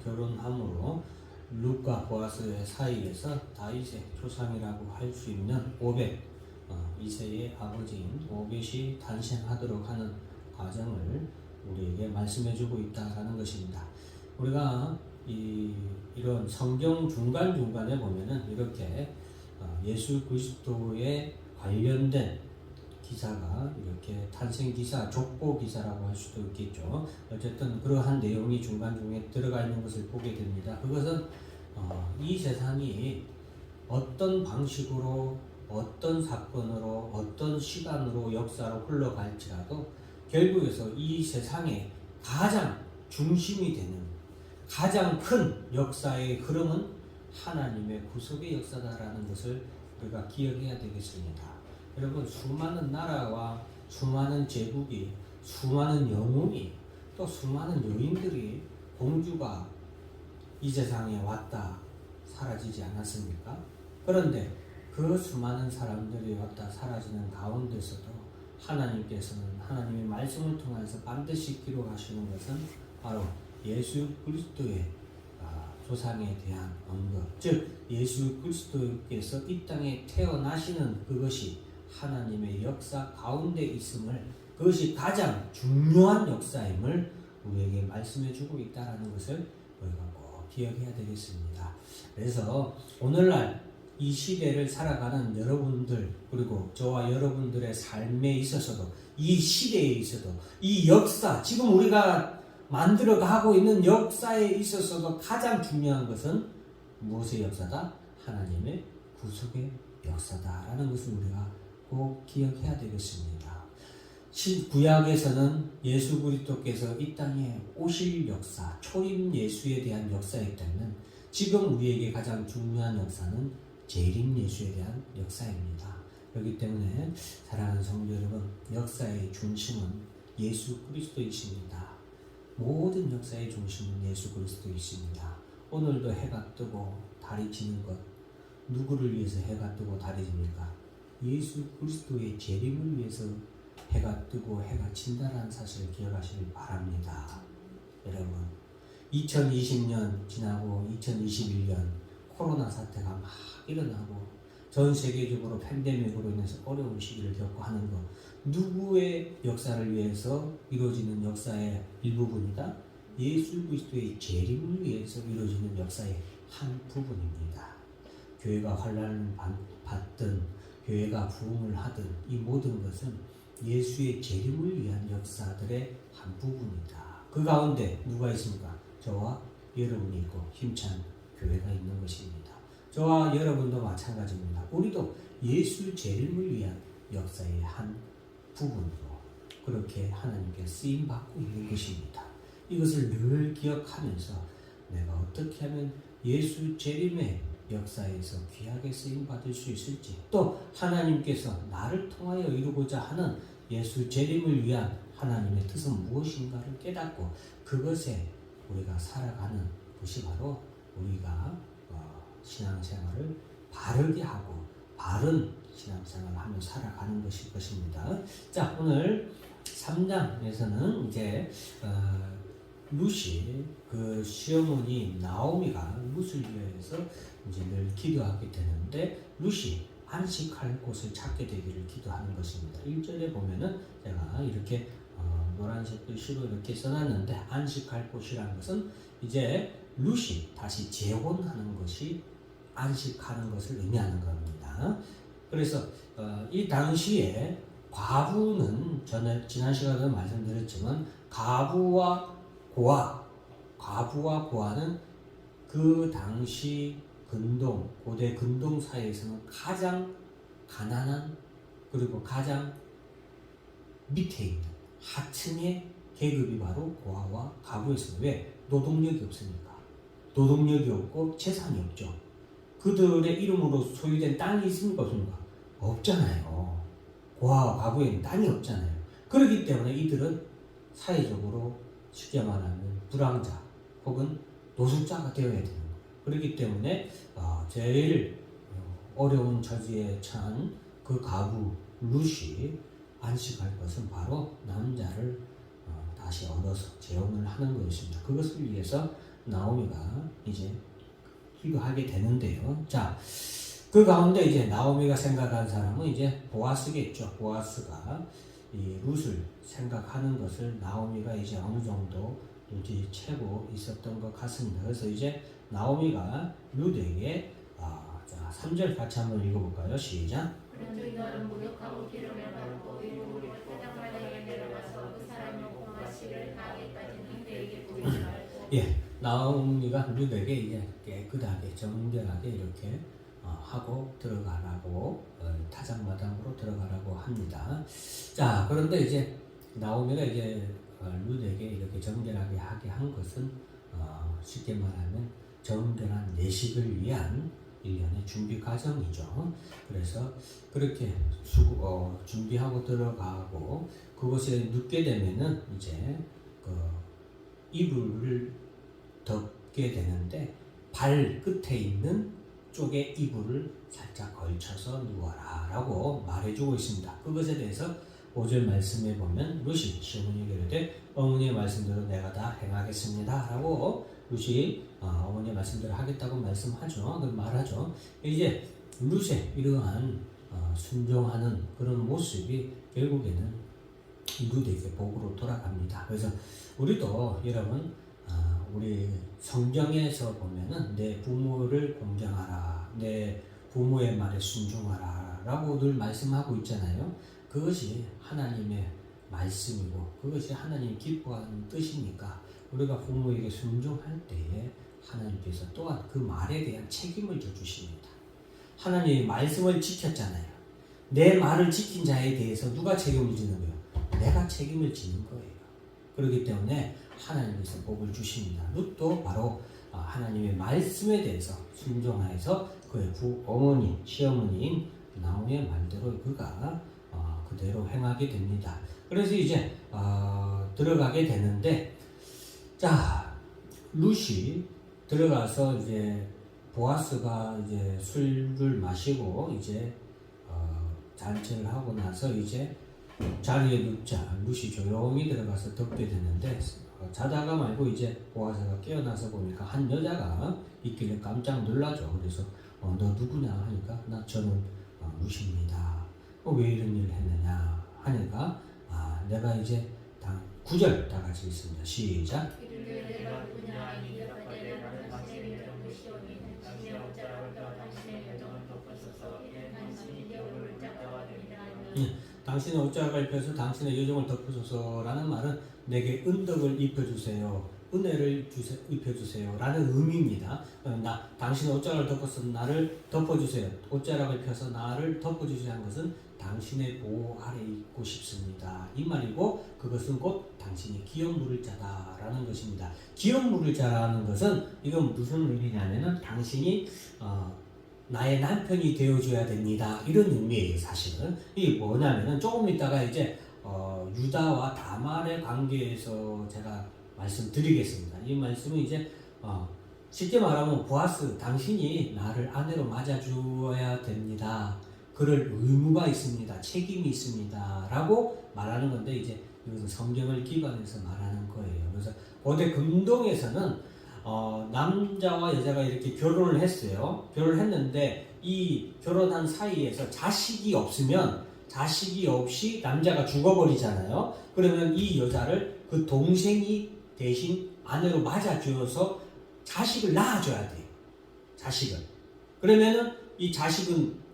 결혼함으로 룻과 보아스의 사이에서 다윗의 조상이라고 할 수 있는 오벳, 이새의 아버지인 오벳이 탄생하도록 하는 과정을 우리에게 말씀해주고 있다라는 것입니다. 우리가 이런 성경 중간중간에 보면은 이렇게 예수 그리스도에 관련된 기사가 이렇게 탄생 기사, 족보 기사라고 할 수도 있겠죠. 어쨌든 그러한 내용이 중간중에 들어가 있는 것을 보게 됩니다. 그것은 이 세상이 어떤 방식으로, 어떤 사건으로, 어떤 시간으로, 역사로 흘러갈지라도 결국에서 이 세상의 가장 중심이 되는 가장 큰 역사의 흐름은 하나님의 구속의 역사다라는 것을 우리가 기억해야 되겠습니다. 여러분, 수많은 나라와 수많은 제국이, 수많은 영웅이, 또 수많은 여인들이, 공주가 이 세상에 왔다 사라지지 않았습니까? 그런데 그 수많은 사람들이 왔다 사라지는 가운데서도 하나님께서는 하나님의 말씀을 통해서 반드시 기록하시는 것은 바로 예수 그리스도의 조상에 대한 언급, 즉 예수 그리스도께서 이 땅에 태어나시는 그것이 하나님의 역사 가운데 있음을, 그것이 가장 중요한 역사임을 우리에게 말씀해주고 있다는 것을 우리가 꼭 기억해야 되겠습니다. 그래서 오늘날 이 시대를 살아가는 여러분들, 그리고 저와 여러분들의 삶에 있어서도, 이 시대에 있어도, 이 역사, 지금 우리가 만들어가고 있는 역사에 있어서도 가장 중요한 것은 무엇의 역사다? 하나님의 구속의 역사다라는 것을 우리가 꼭 기억해야 되겠습니다. 구약에서는 예수 그리스도께서 이 땅에 오실 역사, 초림 예수에 대한 역사였다면, 지금 우리에게 가장 중요한 역사는 재림 예수에 대한 역사입니다. 그렇기 때문에 사랑하는 성도 여러분, 역사의 중심은 예수 그리스도이십니다. 모든 역사의 중심은 예수 그리스도이십니다. 오늘도 해가 뜨고 달이 지는 것, 누구를 위해서 해가 뜨고 달이 집니까? 예수 그리스도의 재림을 위해서 해가 뜨고 해가 진다라는 사실을 기억하시길 바랍니다. 여러분, 2020년 지나고 2021년 코로나 사태가 막 일어나고 전 세계적으로 팬데믹으로 인해서 어려운 시기를 겪고 하는 것, 누구의 역사를 위해서 이루어지는 역사의 일부분이다? 예수 그리스도의 재림을 위해서 이루어지는 역사의 한 부분입니다. 교회가 환난을 받든 교회가 부흥을 하든 이 모든 것은 예수의 재림을 위한 역사들의 한 부분이다. 그 가운데 누가 있습니까? 저와 여러분이 있고 힘찬 교회가 있는 것입니다. 저와 여러분도 마찬가지입니다. 우리도 예수 재림을 위한 역사의 한 부분으로 그렇게 하나님께 쓰임받고 있는 것입니다. 이것을 늘 기억하면서 내가 어떻게 하면 예수 재림의 역사에서 귀하게 쓰임받을 수 있을지, 또 하나님께서 나를 통하여 이루고자 하는 예수 재림을 위한 하나님의 뜻은 무엇인가를 깨닫고 그것에 우리가 살아가는 것이 바로 우리가 신앙생활을 바르게 하고 바른 신앙생활을 하며 살아가는 것일 것입니다. 자, 오늘 3장에서는 이제 룻이 그 시어머니 나오미가 룻을 위해서 이제 늘 기도하게 되는데, 룻이 안식할 곳을 찾게 되기를 기도하는 것입니다. 1절에 보면은 제가 이렇게 노란색 글씨로 이렇게 써놨는데, 안식할 곳이라는 것은 이제 룻이 다시 재혼하는 것이 안식하는 것을 의미하는 겁니다. 그래서 이 당시에 과부는, 저는 지난 시간에 말씀드렸지만 과부와 고아는 그 당시 근동, 고대 근동 사회에서는 가장 가난한, 그리고 가장 밑에 있는 하층의 계급이 바로 고아와 과부였습니다. 왜? 노동력이 없으니까. 노동력이 없고 재산이 없죠. 그들의 이름으로 소유된 땅이 있습니까? 없습니까? 없잖아요. 고아와 과부에는 땅이 없잖아요. 그렇기 때문에 이들은 사회적으로 쉽게 말하면 불황자 혹은 노숙자가 되어야 되는 거예요. 그렇기 때문에 제일 어려운 처지에 처한 그 과부 룻이 안식할 것은 바로 남자를 다시 얻어서 재혼을 하는 것입니다. 그것을 위해서 나오미가 이제 기도하게 되는데요. 자, 그 가운데 이제 나오미가 생각한 사람은 이제 보아스겠죠. 보아스가 이 룻을 생각하는 것을 나오미가 이제 어느 정도 눈치채고 있었던 것 같습니다. 그래서 이제 나오미가 룻에게 자, 3절 같이 한번 읽어볼까요? 시작. 그런즉 너는 목욕하고 기름을 바르고 일곱으로 타작마당에 내려가서 그 사람의 보아스를 가게까지는 그에게 보이지 말고. 예, 나오미가 룻에게 이제 깨끗하게 정결하게 이렇게 하고 들어가라고 타작마당으로 들어가라고 합니다. 자, 그런데 이제 나오미가 이제 룻에게 이렇게 정결하게 하게 한 것은 쉽게 말하면 정결한 내식을 위한 일련의 준비 과정이죠. 그래서 그렇게 준비하고 들어가고 그곳에 눕게 되면은 이제 그 이불을 덮게 되는데 발 끝에 있는 쪽에 이불을 살짝 걸쳐서 누워라 라고 말해주고 있습니다. 그것에 대해서 5절 말씀에 보면 룻이 시어머니에게 이르되 어머니의 말씀대로 내가 다 행하겠습니다 라고 룻이 어머니의 말씀대로 하겠다고 말씀하죠. 그 말하죠. 이제 룻의 이러한 순종하는 그런 모습이 결국에는 룻에게 복으로 돌아갑니다. 그래서 우리도 여러분 우리 성경에서 보면은 내 부모를 공경하라, 내 부모의 말에 순종하라 라고 늘 말씀하고 있잖아요. 그것이 하나님의 말씀이고 그것이 하나님 기뻐하는 뜻이니까 우리가 부모에게 순종할 때에 하나님께서 또한 그 말에 대한 책임을 져주십니다. 하나님의 말씀을 지켰잖아요. 내 말을 지킨 자에 대해서 누가 책임을 지는 거예요? 내가 책임을 지는 거예요. 그렇기 때문에 하나님께서 복을 주십니다. 룻도 바로 하나님의 말씀에 대해서 순종하여서 그의 어머니, 시어머니인 나오미의 말대로 그가 그대로 행하게 됩니다. 그래서 이제 들어가게 되는데, 자, 룻이 들어가서 이제 보아스가 이제 술을 마시고 이제 잔치를 하고 나서 이제 자리에 눕자 룻이 조용히 들어가서 덮게 되는데 자다가 말고 이제 보아스가 깨어나서 보니까 한 여자가 있길래 깜짝 놀라죠. 그래서 너 누구냐 하니까 저는 룻입니다. 왜 이런 일을 했느냐 하니까 내가 이제 9절 다 같이 있습니다. 시작. 당신의 옷자락을 펴서 당신의 여종을 덮으소서라는 말은 내게 은덕을 입혀주세요, 은혜를 입혀주세요 라는 의미입니다. 당신의 옷자락을 덮어서 나를 덮어주세요, 옷자락을 펴서 나를 덮어주세요 한 것은 당신의 보호 아래 있고 싶습니다 이 말이고, 그것은 곧 당신이 기업 물을 자다 라는 것입니다. 기업 물을 자라는 것은 이건 무슨 의미냐면은 당신이 나의 남편이 되어줘야 됩니다 이런 의미예요. 사실은 이게 뭐냐면은 조금 있다가 이제 유다와 다말의 관계에서 제가 말씀드리겠습니다. 이 말씀은 이제 쉽게 말하면 보아스, 당신이 나를 아내로 맞아주어야 됩니다, 그럴 의무가 있습니다, 책임이 있습니다 라고 말하는 건데, 이제 이것은 성경을 기반해서 말하는 거예요. 그래서 고대 금동에서는 남자와 여자가 이렇게 결혼을 했어요. 결혼을 했는데 이 결혼한 사이에서 자식이 없으면, 자식이 없이 남자가 죽어버리잖아요. 그러면 이 여자를 그 동생이 대신 아내로 맞아주어서 자식을 낳아줘야 돼요. 자식을. 그러면은 이 자식은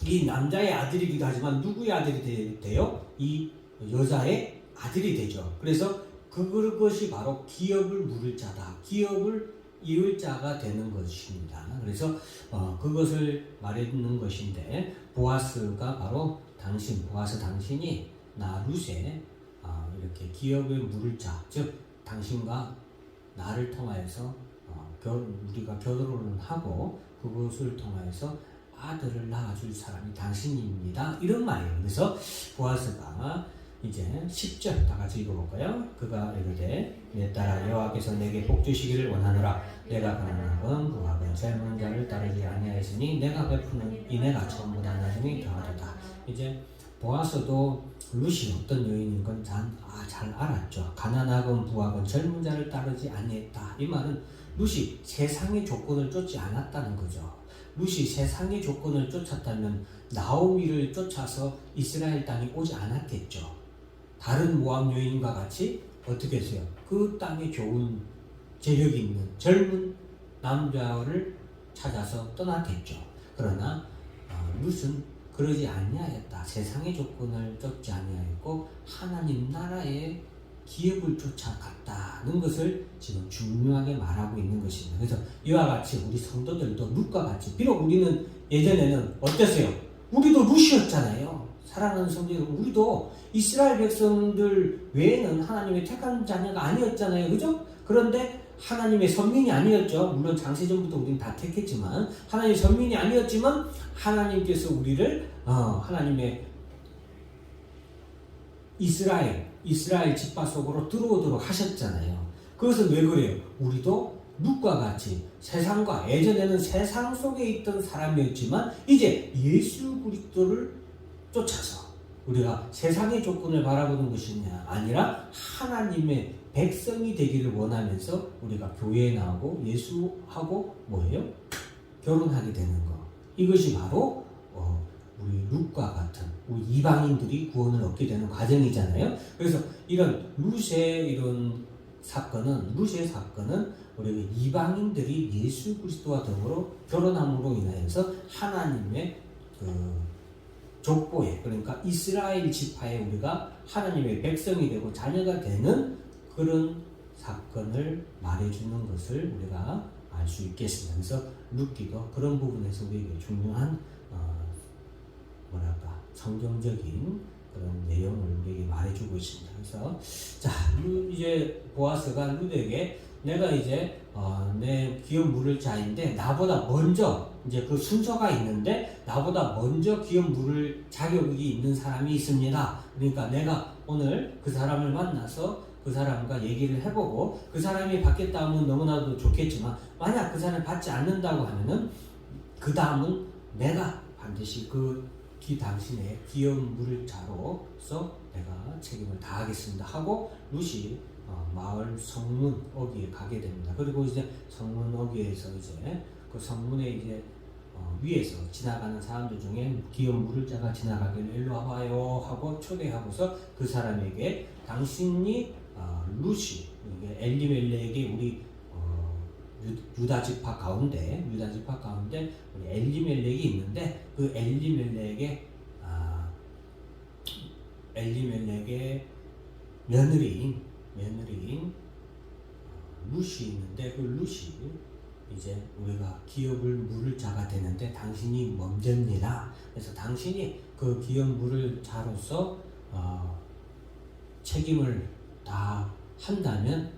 이 남자의 아들이기도 하지만 누구의 아들이 돼요? 이 여자의 아들이 되죠. 그래서 그것이 바로 기업을 물을 자다, 기업을 이을 자가 되는 것입니다. 그래서 그것을 말해주는 것인데, 보아스가 바로 보아스 당신이 나 룻에 이렇게 기업을 물을 자, 즉 당신과 나를 통하여서 우리가 결혼을 하고 그것을 통하여서 아들을 낳아줄 사람이 당신입니다 이런 말이에요. 그래서 보아스가 이제 10절 다 같이 읽어볼까요? 그가 이르되 내 딸아 여호와께서 내게 복 주시기를 원하노라. 내가 가난하건 부하건 젊은 자를 따르지 아니하였으니 내가 베푸는 이내가 처음보다 나중에 더하리다. 이제 보아스도 룻이 어떤 여인인 건 잘 알았죠. 가난하건 부하건 젊은 자를 따르지 아니했다. 이 말은 룻이 세상의 조건을 쫓지 않았다는 거죠. 룻이 세상의 조건을 쫓았다면 나오미를 쫓아서 이스라엘 땅에 오지 않았겠죠. 다른 모압 여인과 같이 어떻게 했어요? 그 땅에 좋은 재력이 있는 젊은 남자를 찾아서 떠났겠죠. 그러나 룻은 그러지 아니하였다. 세상의 조건을 쫓지 아니하였고 하나님 나라의 기업을 쫓아갔다는 것을 지금 중요하게 말하고 있는 것입니다. 그래서 이와 같이 우리 성도들도 룻과 같이, 비록 우리는 예전에는 어땠어요? 우리도 룻이었잖아요. 사랑하는 성도 여러분, 우리도 이스라엘 백성들 외에는 하나님의 택한 자녀가 아니었잖아요. 그죠? 그런데 하나님의 선민이 아니었죠. 물론 장세전부터 우리는 다 택했지만 하나님의 선민이 아니었지만 하나님께서 우리를 하나님의 이스라엘 집파 속으로 들어오도록 하셨잖아요. 그것은 왜 그래요? 우리도 룻과 같이 세상과, 예전에는 세상 속에 있던 사람이었지만 이제 예수 그리스도를 쫓아서 우리가 세상의 조건을 바라보는 것이 아니라 하나님의 백성이 되기를 원하면서 우리가 교회에 나오고 예수하고 뭐예요? 결혼하게 되는 거. 이것이 바로 우리 룻과 같은 우리 이방인들이 구원을 얻게 되는 과정이잖아요. 그래서 이런 룻의 사건은 우리 이방인들이 예수 그리스도와 더불어 결혼함으로 인하여서 하나님의 족보에, 그러니까 이스라엘 지파에 우리가 하나님의 백성이 되고 자녀가 되는 그런 사건을 말해주는 것을 우리가 알 수 있겠습니다. 그래서 룻기도 그런 부분에서 우리에게 중요한 성경적인 그런 내용을 우리에게 말해주고 있습니다. 그래서 자, 이제 보아스가 룻에게 내가 이제 내 기업 물을 자인데 나보다 먼저, 이제 그 순서가 있는데 나보다 먼저 기업 물을 자격이 있는 사람이 있습니다. 그러니까 내가 오늘 그 사람을 만나서 그 사람과 얘기를 해보고 그 사람이 받겠다 하면 너무나도 좋겠지만 만약 그 사람이 받지 않는다고 하면은 그 다음은 내가 반드시 당신의 기업 물을 자로서 내가 책임을 다하겠습니다 하고 룻이 마을 성문 어귀에 가게 됩니다. 그리고 이제 성문 어귀에서 이제 그 성문에 이제 위에서 지나가는 사람들 중에 기업 물을 자가 지나가길 일로 와봐요 하고 초대하고서 그 사람에게 당신이 룻이 엘리멜렉의 우리 유다 지파 가운데 우리 엘리멜렉이 있는데 그 엘리멜렉의 며느리인 룻이 있는데 그 룻이 이제 우리가 기업을 물을 자가 되는데 당신이 먼저입니다. 그래서 당신이 그 기업 물을 자로서 책임을 다 한다면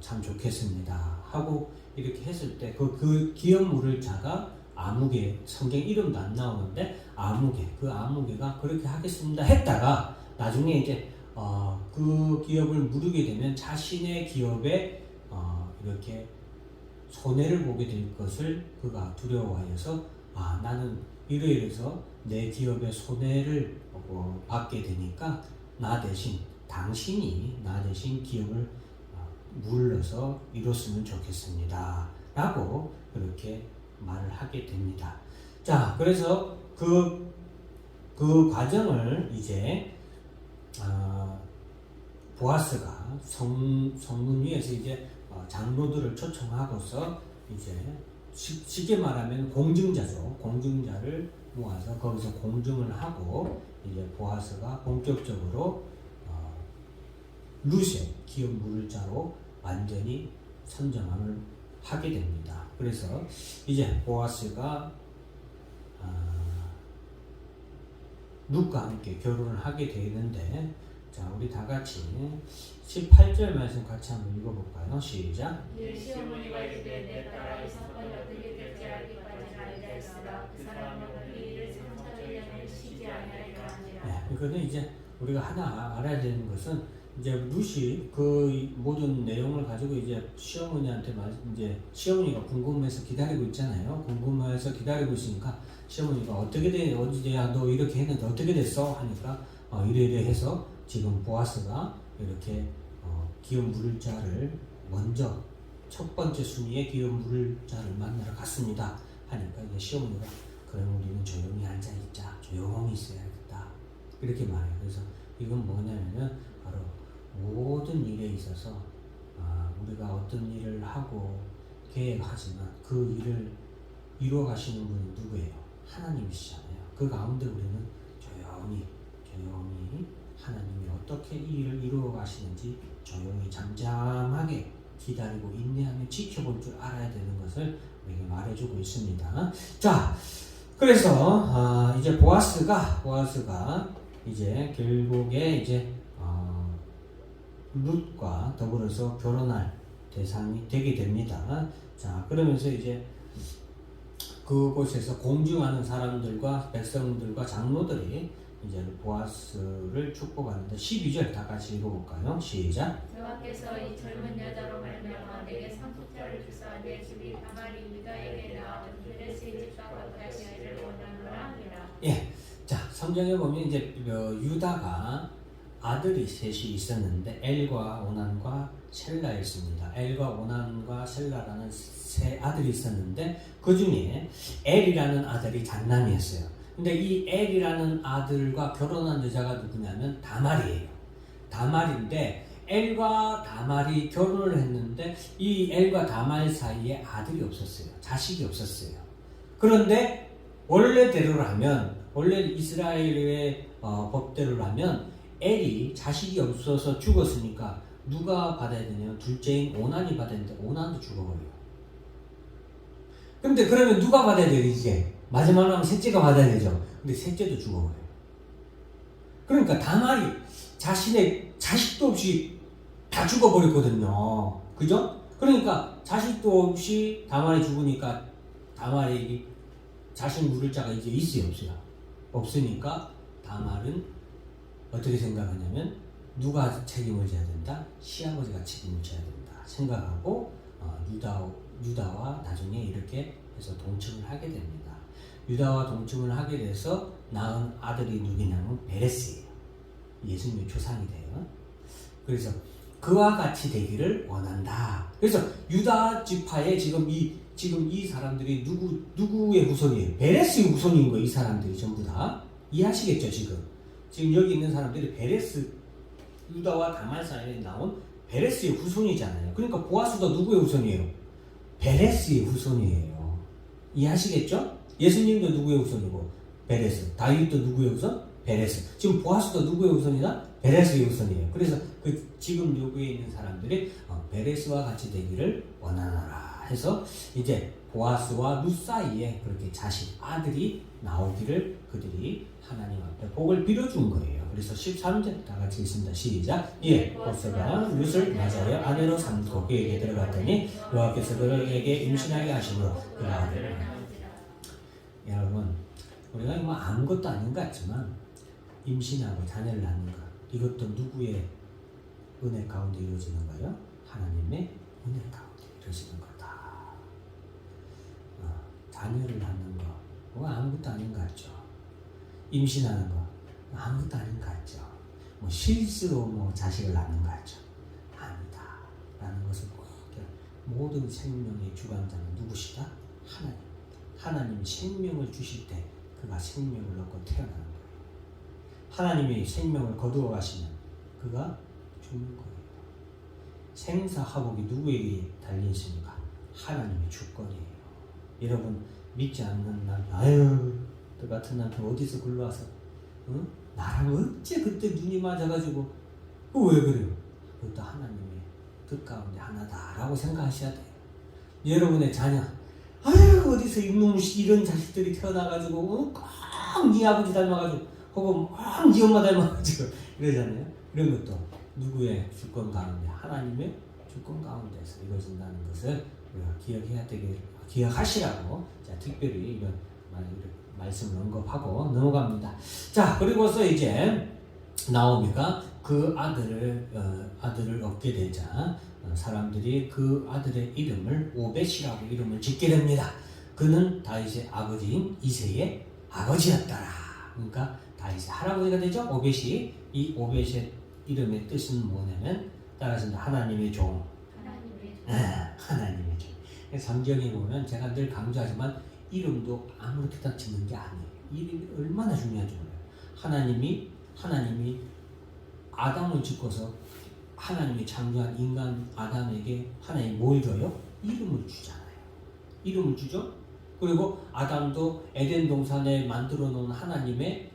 참 좋겠습니다 하고 이렇게 했을 때 그 기업 물을 자가 아무개, 성경 이름도 안 나오는데 아무개가 그렇게 하겠습니다 했다가 나중에 이제 그 기업을 물게 되면 자신의 기업에 이렇게 손해를 보게 될 것을 그가 두려워하여서 나는 이래서 내 기업에 손해를 받게 되니까 당신이 나 대신 기업을 물러서 이뤘으면 좋겠습니다 라고 그렇게 말을 하게 됩니다. 자, 그래서 그 과정을 이제 보아스가 성문 위에서 이제 장로들을 초청하고서 이제 쉽게 말하면 공증자죠. 공증자를 모아서 거기서 공증을 하고 이제 보아스가 본격적으로 룻의 기업 물을 자로 완전히 선정함을 하게 됩니다. 그래서 이제 보아스가 룻과 함께 결혼을 하게 되는데, 자, 우리 다 같이 18절 말씀 같이 한번 읽어볼까요? 시작. 시어머니가 이르되 내 딸아 이 사건이 어떻게 될지 알기까지는 알자였으나 그 사람은 그 일을 3-4년 쉬지 아니하리라 하니라. 네, 이거는 이제 우리가 하나 알아야 되는 것은 이제 룻이 그 모든 내용을 가지고 이제 시어머니한테 이제 시어머니가 궁금해서 기다리고 있잖아요. 궁금해서 기다리고 있으니까 시어머니가 어떻게 돼? 어디야? 너 이렇게 했는데 어떻게 됐어? 하니까 이래 해서 지금 보아스가 이렇게 기업 물을 자를 먼저 첫 번째 순위에 기업 물을 자를 만나러 갔습니다. 하니까 이제 시어머니가 그럼 우리는 조용히 앉아 있자. 조용히 있어야겠다. 이렇게 말해요. 그래서 이건 뭐냐면은 바로 모든 일에 있어서 우리가 어떤 일을 하고 계획하지만 그 일을 이루어 가시는 분은 누구예요? 하나님이시잖아요. 그 가운데 우리는 조용히 하나님이 어떻게 이 일을 이루어 가시는지 조용히 잠잠하게 기다리고 인내하며 지켜볼 줄 알아야 되는 것을 우리에게 말해주고 있습니다. 자, 그래서 이제 보아스가 이제 결국에 이제 룻과 더불어서 결혼할 대상이 되게 됩니다. 자, 그러면서 이제 그곳에서 공중하는 사람들과 백성들과 장로들이 이제 보아스를 축복하는데 12절 다 같이 읽어볼까요? 시작. 여호와께서 이 젊은 여자로 말미암아 내게 상속자를 주사 내 집이 다말이 유다에게 낳은 베레스의 집과 같이 하기를 원하노라 하니라. 예, 자 성경에 보면 이제 유다가 아들이 셋이 있었는데 엘과 오난과 셀라였습니다. 엘과 오난과 셀라라는 세 아들이 있었는데 그 중에 엘이라는 아들이 장남이었어요. 근데 이 엘이라는 아들과 결혼한 여자가 누구냐면 다말이에요. 다말인데 엘과 다말이 결혼을 했는데 이 엘과 다말 사이에 아들이 없었어요. 자식이 없었어요. 그런데 원래 이스라엘의 법대로라면 엘이 자식이 없어서 죽었으니까 누가 받아야 되냐면 둘째인 오난이 받아야 되는데 오난도 죽어버려요. 근데 그러면 누가 받아야 돼요? 이제 마지막으로 하면 셋째가 받아야 되죠. 근데 셋째도 죽어버려요. 그러니까 다말이 자신의 자식도 없이 다 죽어버렸거든요. 그죠? 그러니까 자식도 없이 다말이 죽으니까 다말이 자식 물을 자가 이제 있어요, 없어요? 없으니까 다말은 어떻게 생각하냐면 누가 책임을 져야 된다? 시아버지가 책임을 져야 된다 생각하고 유다와 나중에 이렇게 해서 동침을 하게 됩니다. 유다와 동침을 하게 돼서 낳은 아들이 누구냐면 베레스예요. 예수님의 조상이 돼요. 그래서 그와 같이 되기를 원한다. 그래서 유다 지파에 지금 이 사람들이 누구의 후손이에요? 베레스의 후손인 거예요. 이 사람들이 전부 다 이해하시겠죠? 지금 여기 있는 사람들이 베레스 유다와 다말 사이에 나온 베레스의 후손이잖아요. 그러니까 보아스도 누구의 후손이에요? 베레스의 후손이에요. 이해하시겠죠? 예수님도 누구의 후손이고 베레스. 다윗도 누구의 후손? 베레스. 지금 보아스도 누구의 후손이다? 베레스의 후손이에요. 그래서 지금 여기에 있는 사람들이 베레스와 같이 되기를 원하노라 해서 이제 보아스와 룻 사이에 그렇게 아들이 나오기를 그들이 하나님 앞에 복을 빌어준 거예요. 그래서 13절 다 같이 읽습니다. 시작. 예, 보아스가 룻을 맞아요 아내로 삼고 그에게 들어갔더니 여호와께서 그에게 임신하게 하시므로 그 아들을 여러분 우리가 뭐 아무것도 아닌 것 같지만 임신하고 자녀를 낳는 것 이것도 누구의 은혜 가운데 이루어지는 거예요? 하나님의 은혜 가운데 이루어지는 거다. 자녀를 낳는 거 뭐 아무것도 아닌 것 같죠. 임신하는 거 아무것도 아닌 것 같죠. 뭐 실수로 뭐 자식을 낳는 것 같죠. 아니다 라는 것을 꼭 모든 생명의 주관자는 누구시다? 하나님. 하나님이 생명을 주실 때 그가 생명을 얻고 태어나는 거예요. 하나님이 생명을 거두어 가시면 그가 죽는 거예요. 생사화복이 누구에게 달려있습니까? 하나님의 주권이에요. 여러분 믿지 않는 남편, 너 같은 남편 어디서 굴러와서 나랑 어째 그때 눈이 맞아가지고 왜 그래요? 그것도 하나님의 뜻 가운데 하나다라고 생각하셔야 돼요. 여러분의 자녀 어디서 이런 자식들이 태어나가지고 꼭 네 아버지 닮아가지고 혹은 꼭 네 엄마 닮아가지고 이러잖아요. 이런 것도 누구의 주권 가운데 하나님의 주권 가운데서 이루어진다는 것을 우리가 기억하시라고 자, 특별히 이런 말씀을 언급하고 넘어갑니다. 자, 그리고서 이제 나오미가 그 아들을 얻게 되자 사람들이 그 아들의 이름을 오벳이라고 이름을 짓게 됩니다. 그는 다윗의 아버지인 이새의 아버지였더라. 그러니까 다윗의 할아버지가 되죠. 오벳이. 이 오벳의 이름의 뜻은 뭐냐면 따라서 하나님의 종. 하나님의 종. 성경에 보면 제가 늘 강조하지만 이름도 아무렇게나 짓는 게 아니에요. 이름이 얼마나 중요한지 몰라요. 하나님이 아담을 짓고서 하나님이 창조한 인간 아담에게 하나님이 뭘 줘요? 이름을 주잖아요. 이름을 주죠. 그리고 아담도 에덴 동산에 만들어 놓은 하나님이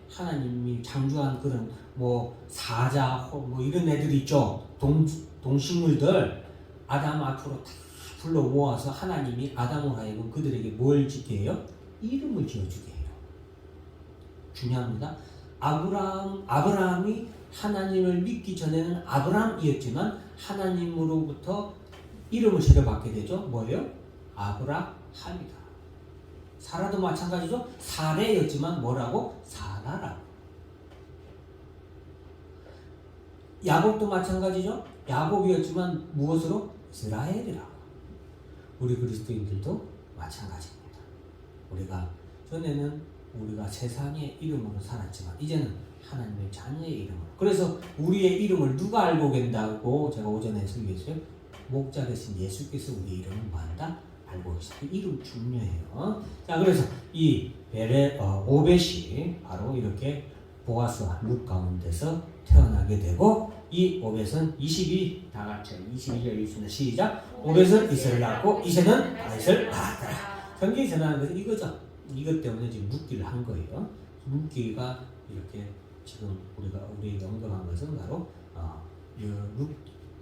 창조한 그런 사자 뭐 이런 애들 있죠. 동식물들 아담 앞으로 다 불러 모아서 하나님이 아담으로 하여금 그들에게 뭘 짓게 해요? 이름을 지어주게 해요. 중요합니다. 아브라함이 하나님을 믿기 전에는 아브람이었지만 하나님으로부터 이름을 제려받게 되죠. 뭐예요? 아브라함이다. 사라도 마찬가지죠. 사레였지만 뭐라고? 사라라고. 야곱도 마찬가지죠. 야곱이었지만 무엇으로? 이스라엘이라고. 우리 그리스도인들도 마찬가지입니다. 전에는 우리가 세상의 이름으로 살았지만 이제는 하나님의 자녀의 이름으로. 그래서 우리의 이름을 누가 알고 계신다고 제가 오전에 설교했어요. 목자 되신 예수께서 우리 이름을 뭐한다? 알고 계시다. 이름 중요해요. 자, 그래서 이 오벳이 바로 이렇게 보아스와 룻 가운데서 태어나게 되고 이 오벳은 22, 다 같이 22절 읽습니다. 시작. 오벳은 이세를 낳고 이세는 다윗을 낳았더라. 성경이 전하는 것은 이거죠. 이것 때문에 지금 룻기를 한 거예요. 룻기가 이렇게 지금 우리 연결한 것은 바로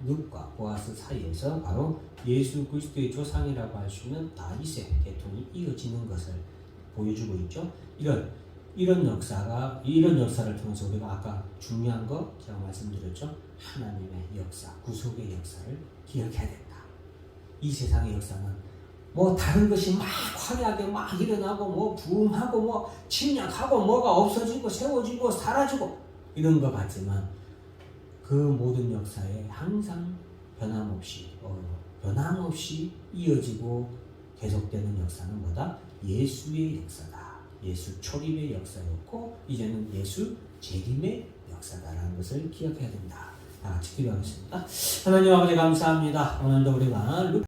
룻과 보아스 사이에서 바로 예수 그리스도의 조상이라고 할 수 있는 다윗의 계통이 이어지는 것을 보여주고 있죠. 이런 역사를 통해서 우리가 아까 중요한 거 제가 말씀드렸죠. 하나님의 역사, 구속의 역사를 기억해야 된다. 이 세상의 역사는 다른 것이 막 화려하게 막 일어나고 부흥하고 침략하고 뭐가 없어지고 세워지고 사라지고 이런 것 같지만 그 모든 역사에 항상 변함없이 이어지고 계속되는 역사는 뭐다? 예수의 역사다. 예수 초림의 역사였고 이제는 예수 재림의 역사다라는 것을 기억해야 된다. 다 같이 기도하겠습니다. 하나님 아버지 감사합니다. 오늘도 우리가